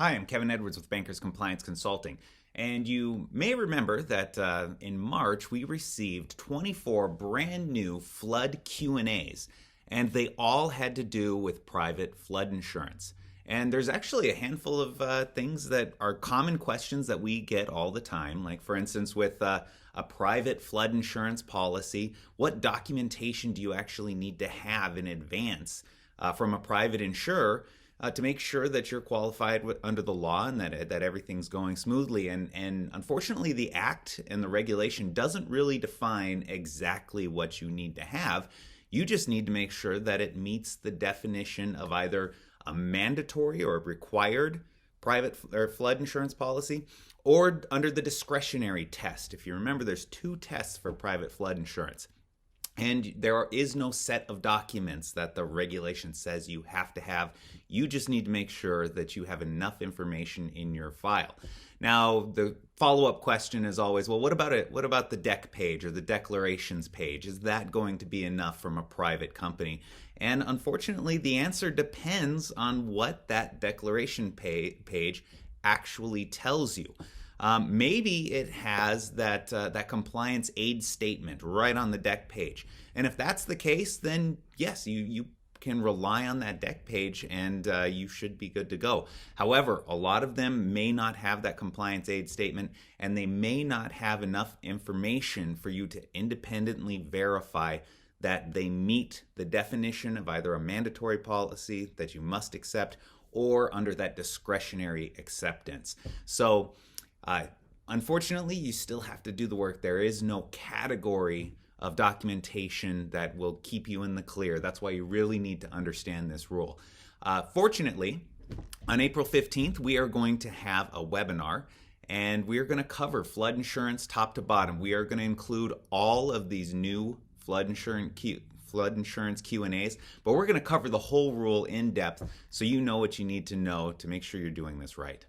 Hi, I'm Kevin Edwards with Bankers Compliance Consulting. And you may remember that in March we received 24 brand new flood Q&As, and they all had to do with private flood insurance. And there's actually a handful of things that are common questions that we get all the time. Like, for instance, with a private flood insurance policy, what documentation do you actually need to have in advance from a private insurer to make sure that you're qualified under the law and that everything's going smoothly. And unfortunately, the Act and the regulation doesn't really define exactly what you need to have. You just need to make sure that it meets the definition of either a mandatory or a required private or flood insurance policy, or under the discretionary test. If you remember, there's two tests for private flood insurance. And there is no set of documents that the regulation says you have to have. You just need to make sure that you have enough information in your file. Now, the follow-up question is always, well, what about it? What about the deck page or the declarations page? Is that going to be enough from a private company? And unfortunately, the answer depends on what that declaration page actually tells you. Maybe it has that compliance aid statement right on the deck page. And if that's the case, then yes, you can rely on that deck page and you should be good to go. However, a lot of them may not have that compliance aid statement, and they may not have enough information for you to independently verify that they meet the definition of either a mandatory policy that you must accept or under that discretionary acceptance. So unfortunately, you still have to do the work. There is no category of documentation that will keep you in the clear. That's why you really need to understand this rule. Fortunately, on April 15th, we are going to have a webinar, and we are going to cover flood insurance top to bottom. We are going to include all of these new flood insurance Q&As, but we're going to cover the whole rule in depth so you know what you need to know to make sure you're doing this right.